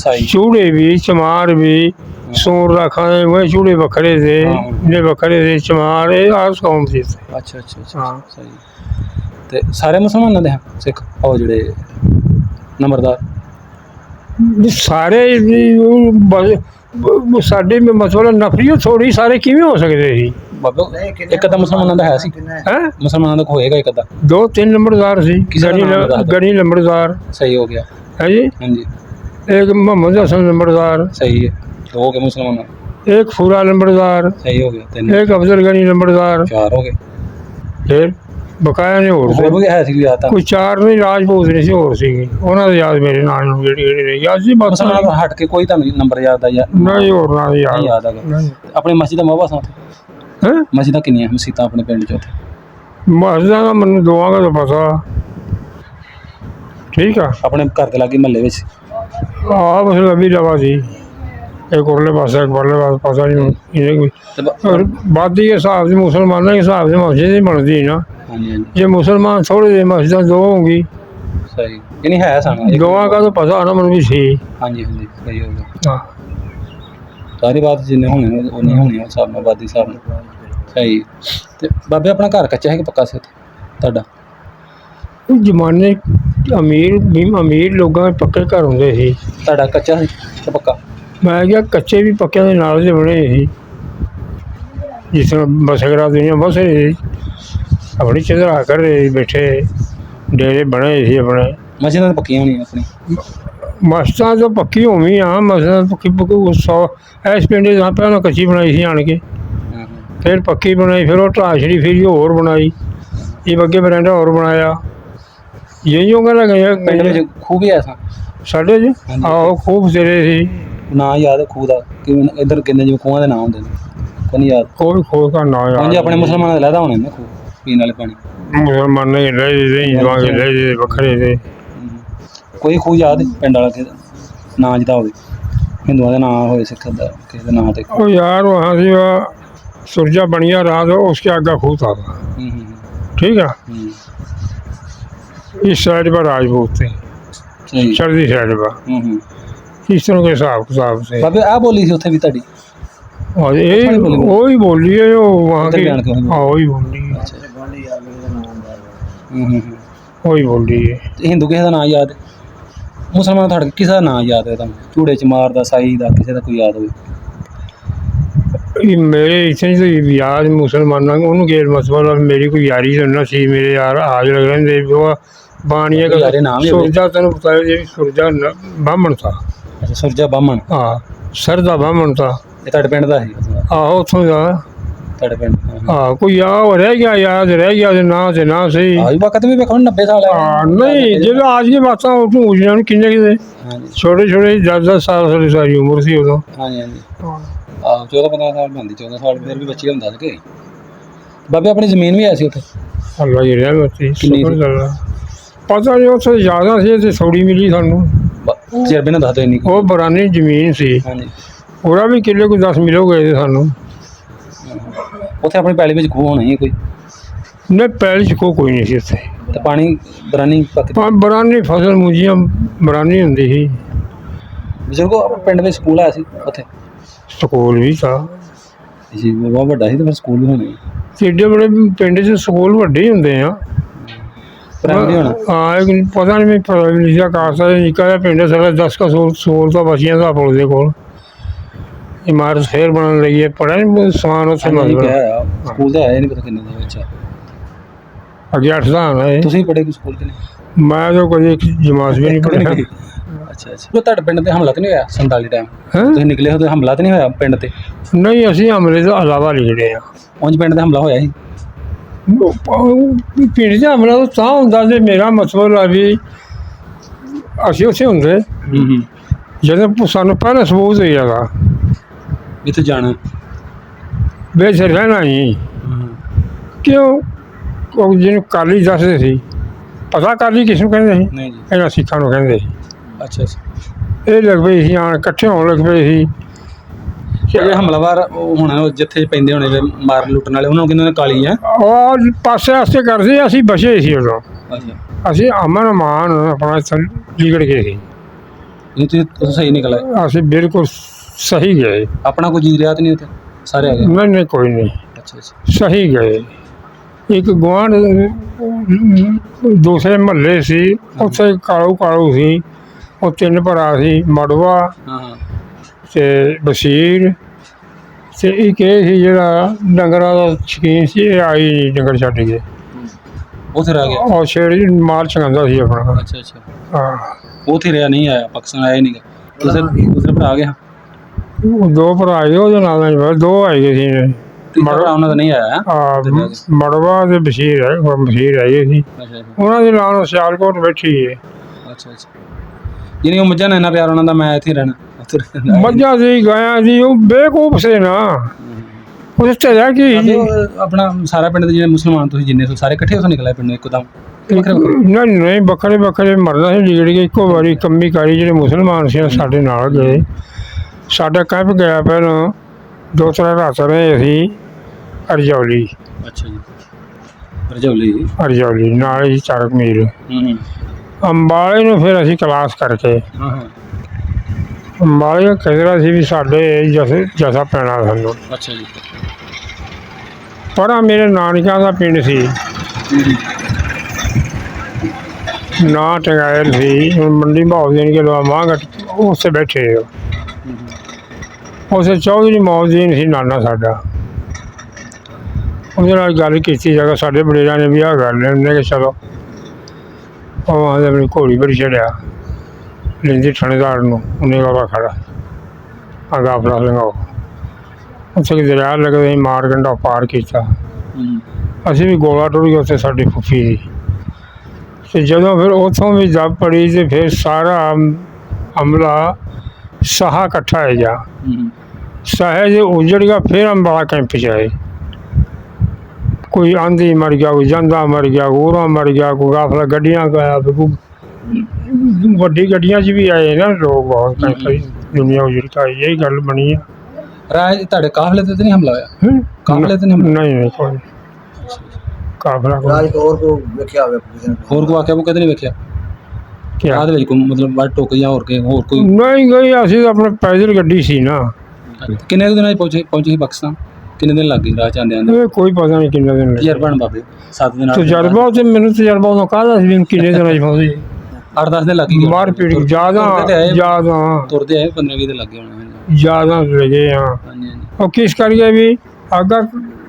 साई चूड़े भी चमार भी सूर रखाने वह चूड़े बखरे थे हाँ। ये बखरे थे चमार ये आस कौम से थे अच्छा अच्छा अच्छा सही ते सारे मुसलमानां दे हैं सिख ਉਹ ਜਿਹੜੇ ਨੰਬਰਦਾਰ? सारे साढ़े मतलब नफरी थोड़ी सारे किमें हो सकते थे ਬਾਬਾ ਇੱਕ ਅੱਧਾ ਮੁਸਲਮਾਨਾਂ ਦਾ ਹੈ ਸੀ? हैं ਮੁਸਲਮਾਨਾਂ ਦਾ ਹੋਏਗਾ ਇੱਕ ਅੱਧਾ? 2-3 लंबड़दार सी किसी का नाम बता दो। गनी लंबड़दार सही हो गया है जी ਹਾਂਜੀ एक मोहम्मद हसन लंबड़दार सही है दो हो गए मुसलमान एक फूरा लंबड़दार सही हो गया तीन एक अफजल गनी लंबड़दार चार हो गए फिर बकाया ने ਹੋਰ होर ਵੀ ਹੈ ਸੀ ਵੀ ਆਤਾ कोई चार नहीं राजपूत नहीं सी होर सी उन्होंने तो याद मेरे नाल नूं जेहड़ी जेहड़ी रही याद सी बस ਮੁਸਲਮਾਨਾਂ ਤੋਂ ਹਟ ਕੇ ਕੋਈ ਤੁਹਾਨੂੰ ਨੰਬਰ ਯਾਦ ਆ ਜਾਂ नहीं होर ना ਨਹੀਂ याद ਯਾਦ ਆਗਾ? ਆਪਣੇ ਮਸਜਿਦ ਦਾ ਮੋਹਬਾ ਸਾਥ हैं ਮਸਜਿਦਾਂ ਕਿੰਨੀਆਂ ਮਸੀਤਾਂ ਆਪਣੇ ਪਿੰਡ ਚ ਉੱਥੇ? मस्जिदा का मन दुआ का तो पता ठीक है ਆਪਣੇ ਘਰ ਦੇ ਲਾਗੇ ਮਹੱਲੇ ਵਿੱਚ? हाँ बस अभी लगा सी एक उरले पास एक परले पास पता नहीं इन्हें कोई ਤੇ और बादी के हिसाब से मुसलमानों के हिसाब से मस्जिद ही बनती है ना ਹਾਂਜੀ ਹਾਂਜੀ ये मुसलमान थोड़े जे मस्जिद दो होंगी ਸਹੀ ਯਾਨੀ ਹੈ ਸਾਨੂੰ दुआ का तो पता ना मन भी सी ਹਾਂਜੀ ਹਾਂਜੀ ਸਹੀ ਹੋ ਗਿਆ हाँ ਸਾਰੀ ਬਾਤ ਜਿੰਨੇ ਹੋਣੇ ਨੇ ਉਹ ਨਹੀਂ ਹੋਣੀ ਉਸ ਹਿਸਾਬ ਨਾਲ ਆਬਾਦੀ ਹਿਸਾਬ ਨਾਲ ਸਹੀ ਤੇ ਬਾਬੇ ਆਪਣਾ ਘਰ ਕੱਚਾ ਹੈ ਕਿ ਪੱਕਾ ਸੀ ਉੱਥੇ ਤੁਹਾਡਾ? उस जमाने अमीर लोगों के पक्के घर होंगे सी ਤੁਹਾਡਾ ਕੱਚਾ ਸੀ ਕਿ ਪੱਕਾ? मैं क्या कच्चे भी पक्के के नाल से बने सी जिस तरह बसगरा दुनिया बस रही थी अपनी चदरा कर रहे बैठे डेरे बने सी अपने ਮਸਜਿਦਾਂ ਤਾਂ ਪੱਕੀਆਂ ਹੋਣੀਆਂ ਆਪਣੀ? मस्तां तो पक्की होवी हाँ मस्जिद पक्की पक्की 100 इस पिंड जहाँ पहले कच्ची बनाई सी आन के ਹਾਂ ਹਾਂ फिर पक्की बनाई फिर वो ढा छड़ी फिर ये होर बनाई ये अगे बरंडा होर बनाया यही गल्लां ਪਿੰਡ गई ਵਿੱਚ ਖੂਹ ਵੀ ਐਸਾ साढ़े च ਹਾਂਜੀ। आहो खूब तेरे सी ਨਾਂ ਯਾਦ ਹੈ ਖੂਹ ਦਾ ਕਿ ਇੱਧਰ ਕਿੰਨੇ ਜਿਵੇਂ ਖੂਹਾਂ ਦੇ ਨਾਂ ਹੁੰਦੇ ਨੇ ਕੋਈ ਨਹੀਂ ਯਾਦ? कोई खोल का ना ਹਾਂਜੀ यार ਆਪਣੇ ਮੁਸਲਮਾਨਾਂ ਦੇ ਲਹਿਦਾ ਹੋਣੇ ਨੇ ਖੂਹ ਪੀਣ ਵਾਲੇ ਪਾਣੀ? मुसलमान नहीं रहे बखरे थे ਕੋਈ ਖੂਹ ਯਾਦ ਹੈ ਪਿੰਡ ਵਾਲਾ ਕਿ ਨਾਂ ਜਿਹਦਾ ਹੋਵੇ ਹਿੰਦੂਆਂ ਦਾ ਨਾਂ ਹੋਵੇ ਸਿੱਖਾਂ ਦਾ ਕਿਸੇ ਦੇ ਨਾਂ ਤੇ? ओ यार वहाँ से सुरजा बनिया रहा था उसके आगे खूह था ठीक है ਹੂੰ इस साइड पर राजपूत थे ਸਹੀ सर्दी साइड पर ਹੂੰ इस तरह के हिसाब किताब से ਬਾਬੇ ਆ ਬੋਲੀ ਸੀ ਉੱਥੇ ਵੀ ਤੁਹਾਡੀ? और ये वही बोली है जो वहाँ उधर की बयान क्यों है? हाँ वही बोली है वही बोली है ਤੇ ਹਿੰਦੂ ਕਿਸੇ ਦਾ ਨਾਂ ਯਾਦ ਹੈ? ਮੁਸਲਮਾਨ ਤੁਹਾਡੇ ਕਿਸੇ ਦਾ ਨਾਂ ਯਾਦ ਹੈ ਤੁਹਾਨੂੰ? ਚੂੜੇ ਚਮਾਰ ਦਾ ਸਾਈ ਦਾ ਕਿਸੇ ਦਾ ਕੋਈ ਯਾਦ ਹੋਵੇ? ये मेरे इतने तो याद मुसलमानों उन्होंने गेर मसला मेरी कोई यारी तो ना सी मेरे यार आज लग रहे थे वो बानिया कोई यारी नाम ही होवे। सुरजा तेन बताया जी सुरजा ब्राह्मण था ਅੱਛਾ ਸੁਰਜਾ ਬਾਹਮਣ हाँ सर का ब्राह्मण था ਇਹ ਤੁਹਾਡੇ ਪਿੰਡ ਦਾ ਸੀ? आहो उतों का ਤੁਹਾਡੇ ਪਿੰਡ हाँ कोई आ रह गया याद रह गया ते ना सही ਆਹ ਵੀ ਵਕਤ ਵੀ ਵੇਖੋ 90 ਸਾਲ ਹੈ हाँ नहीं जो आज की बात पूछना किन्ने कि ਹਾਂਜੀ छोटे छोटे 10-10 साल सारी उम्र सी उदो ਹਾਂਜੀ ਹਾਂਜੀ ਆਹ 14-15 ਸਾਲ ਬੰਦੀ 14 ਸਾਲ ਫਿਰ ਵੀ ਬੱਚੇ ਹੁੰਦਾ ਸੀ ਕਿ ਬਾਬੇ ਆਪਣੀ ਜ਼ਮੀਨ ਵੀ ਐ ਸੀ ਉੱਥੇ? अल्लाह जी रहमत थी किन्नी शुक्र सी? कर पता नहीं उसे ज़्यादा सी ते थोड़ी मिली सानू ਤਜਰਬੇ ਨਾਲ ਦੱਸ ਦਿਓ ਇੰਨੀ ਕੁ। ਉਹ ਬਰਾਨੀ ਜ਼ਮੀਨ ਸੀ, ਹਾਂਜੀ। ਉਹਦਾ ਵੀ ਕਿੱਲੇ ਕੋਈ 10 ਮਿਲ ਹੋ ਗਏ ਸੀ ਸਾਨੂੰ। ਉੱਥੇ ਆਪਣੀ ਪੈਲੀ ਵਿੱਚ ਖੂਹ ਹੋਣਾ ਹੀ ਕੋਈ, ਨਹੀਂ ਪੈਲੀ 'ਚ ਕੋਈ ਨਹੀਂ ਸੀ ਉੱਥੇ। ਤੇ ਪਾਣੀ ਬਰਾਨੀ ਪੱਕ। ਬਰਾਨੀ ਫਸਲ ਮੂੰਜੀਆਂ ਬਰਾਨੀ ਹੁੰਦੀ ਸੀ। ਬਜ਼ੁਰਗੋ ਆਪਣੇ ਪਿੰਡ ਵਿੱਚ ਸਕੂਲ ਆਇਆ ਸੀ ਉੱਥੇ? ਸਕੂਲ ਵੀ ਸੀ। ਜੀ ਬਹੁਤ ਵੱਡਾ ਸੀ ਤੇ ਫਿਰ ਸਕੂਲ ਵੀ ਹੋਣੇ। ਤੇ ਏਡੇ ਬੜੇ ਪਿੰਡ 'ਚ ਸਕੂਲ ਵੱਡੇ ਹੀ ਹੁੰਦੇ ਆ। ਪ੍ਰਾਇਮਰੀ ਹੋਣਾ। ਹਾਂ ਇਹ ਪਤਾ ਨਹੀਂ ਮੈਨੂੰ ਪਤਾ ਨਹੀਂ ਸੀ। ਕਾਸਾ ਨਿੱਕਾ ਜਿਹਾ ਪਿੰਡ ਸਾਡਾ 10 ਕੁ ਸਹੂਲਤਾਂ ਬਚੀਆਂ ਦਾ ਪੁਲ ਦੇ ਕੋਲ। ਇਮਾਰਤ ਫੇਰ ਬਣਨ ਲਈ ਹੈ, ਪਤਾ ਨਹੀਂ ਸਮਾਨ ਉੱਥੇ ਮਤਲਬ ਸਕੂਲ ਦਾ ਆਇਆ ਨਹੀਂ ਪਤਾ ਕਿੰਨੇ ਦੇ ਵਿੱਚ। ਅੱਗੇ 8 ਦਾ ਆਉਣਾ ਹੈ। ਤੁਸੀਂ ਪੜ੍ਹੇ ਕੋਈ ਸਕੂਲ ਕਿ ਨਹੀਂ? ਮੈਂ ਤਾਂ ਕਦੇ ਜਮਾਤ ਵੀ ਨਹੀਂ ਪੜ੍ਹਿਆ। ਅੱਛਾ ਅੱਛਾ। ਉਹ ਤੁਹਾਡੇ ਪਿੰਡ ਤੇ ਹਮਲਾ ਤਾਂ ਨਹੀਂ ਹੋਇਆ 47 ਟਾਈਮ? ਹੈਂ? ਤੁਸੀਂ ਨਿਕਲੇ ਹੋ ਤੇ ਹਮਲਾ ਤਾਂ ਨਹੀਂ ਹੋਇਆ ਪਿੰਡ ਤੇ? ਨਹੀਂ ਅਸੀਂ ਹਮਲੇ ਤੋਂ ਇਲਾਵਾ ਲਿਖਦੇ ਹਾਂ। ਉਂਝ ਪਿੰਡ ਤੇ ਹਮਲਾ ਹੋਇਆ ਸੀ? ਪਿੰਡ 'ਚ ਹਮਲਾ ਤਾਂ ਹੁੰਦਾ ਸੀ, ਮੇਰਾ ਮਤਲਬ ਆ ਵੀ ਅਸੀਂ ਉੱਥੇ ਹੁੰਦੇ ਜਦੋਂ ਸਾਨੂੰ ਪਹਿਲਾਂ ਸਬੂਤ ਹੋਈ ਜਾਗਾ ਇੱਥੇ ਜਾਣਾ ਬੇਸ ਰਹਿਣਾ ਹੀ। ਕਿਉਂ? ਉਹ ਜਿਹਨੂੰ ਕਾਲੀ ਦੱਸਦੇ ਸੀ, ਪਤਾ ਕਾਲੀ ਕਿਸ ਨੂੰ ਕਹਿੰਦੇ ਸੀ? ਨਹੀਂ ਜੀ। ਇਹਨਾਂ ਸਿੱਖਾਂ ਨੂੰ ਕਹਿੰਦੇ ਸੀ। ਅੱਛਾ ਅੱਛਾ। ਇਹ ਲੱਗ ਪਏ ਸੀ ਆਣ ਇਕੱਠੇ ਹੋਣ ਲੱਗ ਪਏ ਸੀ। ਜਿਹੜੇ ਹਮਲਾਵਰ ਉਹ ਹੁਣ ਜਿੱਥੇ ਪੈਂਦੇ ਹੋਣੇ ਵੇ ਮਾਰਨ ਲੁੱਟਣ ਵਾਲੇ, ਉਹਨਾਂ ਨੂੰ ਕਹਿੰਦੇ ਨੇ ਕਾਲੀ ਆ। ਉਹ ਪਾਸੇ ਆਸਤੇ ਕਰਦੇ, ਅਸੀਂ ਬਚੇ ਸੀ ਉਦੋਂ। ਅੱਛਾ। ਅਸੀਂ ਅਮਨ ਅਮਾਨ ਆਪਣਾ ਲਿਗੜ ਗਏ ਸੀ। ਇਹ ਤੁਸੀਂ ਸਹੀ ਨਿਕਲ ਆਏ? ਅਸੀਂ ਬਿਲਕੁਲ ਸਹੀ ਗਏ। ਆਪਣਾ ਕੋਈ ਜੀ ਰਿਹਾ ਤਾਂ ਨਹੀਂ ਉੱਥੇ? ਸਾਰੇ ਆ ਗਏ? ਨਹੀਂ ਨਹੀਂ ਕੋਈ ਨਹੀਂ, ਅੱਛਾ ਅੱਛਾ। ਸਹੀ ਗਏ। ਇੱਕ ਗੁਆਂਢ ਦੂਸਰੇ ਮਹੱਲੇ ਸੀ, ਉੱਥੇ ਕਾਲੂ ਸੀ। ਉਹ 3 ਭਰਾ ਸੀ, ਮੜਵਾ ਹਾਂ ਤੇ ਬਸ਼ੀਰ ਤੇ ਇੱਕ ਇਹ ਸੀ ਜਿਹੜਾ ਡੰਗਰਾਂ ਦਾ ਸ਼ੌਕੀਨ ਸੀ। ਇਹ ਆਈ ਨਹੀਂ, ਡੰਗਰ ਛੱਡ ਕੇ ਉੱਥੇ ਰਹਿ ਗਿਆ। ਉਹ ਛੇੜ ਮਾਲ ਚੰਗਾਉਂਦਾ ਸੀ ਆਪਣਾ। ਅੱਛਾ ਅੱਛਾ। ਹਾਂ ਉੱਥੇ ਰਿਹਾ ਨਹੀਂ ਆਇਆ, ਪਾਕਿਸਤਾਨ ਆਇਆ ਨਹੀਂ ਗਾ। ਦੂਸਰੇ ਭਰਾ ਆ ਗਿਆ? ਉਹ 2 ਭਰਾ ਆਏ, ਉਹਦੇ ਨਾਲ ਨਹੀਂ 2 ਆਏ ਗਏ ਸੀ। ਭਰਾ ਉਹਨਾਂ ਦਾ ਨਹੀਂ ਆਇਆ? ਮੜਵਾ ਤੇ ਬਸ਼ੀਰ ਹੈ, ਬਸ਼ੀਰ ਆਏ ਸੀ। ਅੱਛਾ ਅੱਛਾ। ਉਹਨਾਂ ਦੇ ਨਾਲ ਸਿਆਲਕੋਟ ਬੈਠੀ ਹੈ। ਅੱਛਾ ਅੱਛਾ। ਜਿਹਨੇ ਉਹ ਮੱਝਾਂ ਨਾਲ ਇੰਨਾ ਪਿਆਰ ਉਹਨਾਂ ਦਾ, ਮੈਂ ਇੱਥੇ ਰਹਿਣਾ। ਮੱਝਾਂ ਸੀ, ਗਾਇਆਂ ਸੀ, ਉਹ ਬੇਵਕੂਫ ਸੇ ਨਾ। ਉਹਦੇ ਤੇ ਰਹਿ ਗਈ। ਆਪਣਾ ਸਾਰਾ ਪਿੰਡ ਦੇ ਜਿਹੜੇ ਮੁਸਲਮਾਨ ਤੁਸੀਂ ਜਿੰਨੇ ਸਾਰੇ ਇਕੱਠੇ ਹੋ ਨਿਕਲਿਆ ਪਿੰਡ ਇੱਕਦਮ? ਨਹੀਂ ਨਹੀਂ, ਵੱਖਰੇ ਵੱਖਰੇ ਮਰਦਾ ਸੀ ਲਿਗੜ ਕੇ। ਇੱਕੋ ਵਾਰੀ ਕੰਮੀ ਕਾਰੀ ਜਿਹੜੇ ਮੁਸਲਮਾਨ ਸੀ ਸਾਡੇ ਨਾਲ ਗਏ। ਸਾਡਾ ਕੈਂਪ ਗਿਆ ਪਹਿਲਾਂ 2-3 ਰਾਤ ਰਹੇ ਅਸੀਂ ਰਜੌਲੀ। ਅੱਛਾ ਜੀ। ਰਜੌਲੀ ਨਾਲ ਹੀ ਚਾਰਕ ਮੀਲ। ਅੰਬਾਲੇ ਨੂੰ ਫਿਰ ਅਸੀਂ ਕਲਾਸ ਕਰਕੇ ਅੰਬਾਲੇ ਕਹਿੰਦਾ ਸੀ ਵੀ ਸਾਡੇ ਜੈਸਾ ਪੈਣਾ ਸਾਨੂੰ। ਅੱਛਾ ਜੀ। ਪਰ ਮੇਰੇ ਨਾਨਕਿਆਂ ਦਾ ਪਿੰਡ ਸੀ, ਨਾ ਟੰਗਾਇਲ ਸੀ। ਹੁਣ ਮੰਡੀ ਭਾਅ ਦੇਣ ਕੇ ਲਵਾ ਮਾਂਗਟ ਉੱਥੇ ਬੈਠੇ ਹੋ। ਉਸੇ ਚੌਧਰੀ ਮੌਜਦੀਨ ਸੀ ਨਾਨਾ ਸਾਡਾ। ਉਹਦੇ ਨਾਲ ਗੱਲ ਕੀਤੀ ਜਗ੍ਹਾ ਸਾਡੇ ਵਡੇਰਿਆਂ ਨੇ ਵਿਆਹ ਕਰ ਲਿਆ। ਉਹਨੇ ਕਿ ਚਲੋ ਉਹ ਆਂਦੇ ਆਪਣੀ ਘੋੜੀ ਪਰ ਚੜਿਆ ਲੈਂਦੀ ਥਾਣੇਦਾਰ ਨੂੰ। ਉਹਨੇ ਬਾਬਾ ਖੜਾ ਅੱਗਾ ਆਪਣਾ ਲੰਘਾਓ। ਉੱਥੇ ਕਿ ਦਰਿਆ ਲੱਗਦੇ ਸੀ, ਮਾਰ ਕੰਢਾ ਪਾਰ ਕੀਤਾ। ਅਸੀਂ ਵੀ ਗੋਲਾ ਟੁੱਟ ਗਿਆ ਉੱਥੇ ਸਾਡੀ ਫੁੱਫੀ ਦੀ। ਅਤੇ ਜਦੋਂ ਫਿਰ ਉੱਥੋਂ ਵੀ ਜਦ ਪੜੀ ਅਤੇ ਫਿਰ ਸਾਰਾ ਹਮਲਾ ਸਾਹਾ ਇਕੱਠਾ ਹੈ ਜਾ ਸਾਹੇ ਜੇ ਉਜੜ ਗਿਆ। ਫਿਰ ਅੰਬਾਲਾ ਕੈਂਪ 'ਚ ਆਏ। ਕੋਈ ਆਂधी ਮਰ ਗਿਆ, ਕੋਈ ਜਾਂਦਾ ਮਰ ਗਿਆ, ਗੋਰਾ ਮਰ ਗਿਆ, ਕੋਈ ਗਾਫਲਾ ਗੱਡੀਆਂ ਗਿਆ। ਵੱਡੀ ਗੱਡੀਆਂ 'ਚ ਵੀ ਆਏ ਨਾ ਲੋਕ ਬਹੁਤ। ਦੁਨੀਆ ਉਜੜ ਕੇ ਆਈ, ਇਹੀ ਗੱਲ ਬਣੀ ਆ। ਰਾਜ ਤੁਹਾਡੇ ਕਾਫਲੇ ਤੇ ਤਾਂ ਨਹੀਂ ਹਮਲਾ ਹੋਇਆ? ਕਾਫਲੇ ਤੇ ਨਹੀਂ? ਨਹੀਂ ਕੋਈ ਕਾਫਲਾ ਹੋਰ ਕੋ ਵੇਖਿਆ ਹੋਵੇ? ਹੋਰ ਕੋ ਆਖਿਆ ਉਹ ਕਦੇ ਨਹੀਂ ਵੇਖਿਆ? ਕਿਆ ਰਾਹ ਦੇ ਵਿੱਚ ਕੋਈ ਮਤਲਬ ਵੱਡ ਟੁੱਕ ਜਾਂ ਹੋਰ ਕੋਈ? ਨਹੀਂ ਗਈ। ਅਸੀਂ ਤਾਂ ਆਪਣੇ ਪੈਦਲ ਗੱਡੀ ਸੀ ਨਾ। ਕਿੰਨੇ ਕੁ ਦਿਨਾਂ 'ਚ ਪਹੁੰਚੇ ਸੀ ਪਾਕਿਸਤਾਨ? ਕਿੰਨੇ ਦਿਨ ਲੱਗ ਗਏ ਰਾਹ 'ਚ ਆਉਂਦੇ? ਇਹ ਕੋਈ ਪਤਾ ਨਹੀਂ ਕਿੰਨੇ ਦਿਨ ਲੱਗੇ। ਤਜਰਬਾ ਬਾਬੇ 7 ਦਿਨ? ਤਜਰਬਾ ਤੇ ਮੈਨੂੰ ਤਜਰਬਾ ਉਦੋਂ ਕਾਹਦਾ ਸੀ ਵੀ ਕਿੰਨੇ ਦਿਨਾਂ 'ਚ ਪਹੁੰਚੇ। 8-10 ਦਿਨ ਲੱਗ ਗਏ। ਮਾਰ ਪੀੜ ਜ਼ਿਆਦਾ ਤੁਰਦੇ ਆਏ 15-20 ਦਿਨ ਲੱਗੇ ਹੋਣੇ। ਜ਼ਿਆਦਾ ਲੱਗੇ ਹਾਂ। ਹਾਂਜੀ ਹਾਂਜੀ। ਉਹ ਕਿਸ ਕਰਕੇ ਵੀ ਅੱਗਾ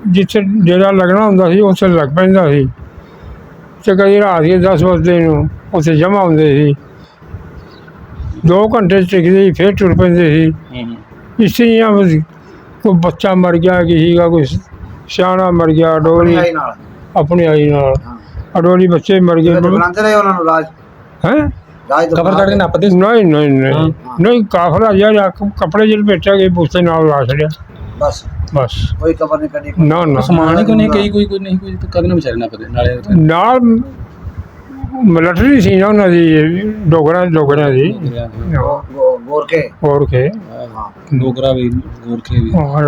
ਜਿੱਥੇ ਡੇਰਾ ਲੱਗਣਾ ਹੁੰਦਾ ਸੀ ਉੱਥੇ ਲੱਗ ਪੈਂਦਾ ਸੀ। ਅਤੇ ਕਦੀ ਰਾਤ ਦੇ 10 ਵਜੇ ਨੂੰ ਉੱਥੇ ਜਮ੍ਹਾਂ ਹੁੰਦੇ ਸੀ। 2 ਘੰਟੇ ਟਿਕਦੇ ਸੀ, ਫਿਰ ਟੁਰ ਪੈਂਦੇ ਸੀ। ਇਸ ਤਰ੍ਹਾਂ ਕੋਈ ਬੱਚਾ ਮਰ ਗਿਆ, ਕਿਸੇ ਦਾ ਕੋਈ ਸਿਆਣਾ ਮਰ ਗਿਆ। ਅਡੋਲੀ ਆਪਣੀ ਆਈ ਨਾਲ ਅਡੋਲੀ ਬੱਚੇ ਮਰ ਗਏ। ਬਣਾਉਂਦੇ ਰਹੇ ਉਹਨਾਂ ਨੂੰ ਰਾਜ ਹੈਂ? ਕਬਰ ਕੱਢ ਕੇ ਨੱਪਦੇ? ਨਹੀਂ ਨਹੀਂ ਨਹੀਂ ਨਹੀਂ, ਕਾਫਲਾ ਯਾਰ ਕੱਪੜੇ ਜਿਹੜੇ ਬੈਠਾ ਗਏ ਪੁੱਛਤੇ ਨਾਲ ਲਾ ਛੜਿਆ ਬਸ। ਕੋਈ ਕਬਰ ਨਹੀਂ ਕੱਢੀ। ਨਾ ਨਾ ਸਮਾਨ ਹੀ ਕੋਈ ਨਹੀਂ, ਕੋਈ ਨਹੀਂ, ਕੋਈ ਕਦੇ ਨਾ ਵਿਚਾਰੇ ਨੱਪਦੇ ਨਾਲੇ ਨਾਲ ਮਿਲਟਰੀ ਸੀ ਨਾ ਉਹਨਾਂ ਦੀ ਡੋਗਰਿਆਂ ਦੀ ਗੋਰਕੇ ਹੋਰ ਕੇ ਡੋਗਰਾ ਵੀ ਗੋਰਖੇ ਵੀ ਹਾਂ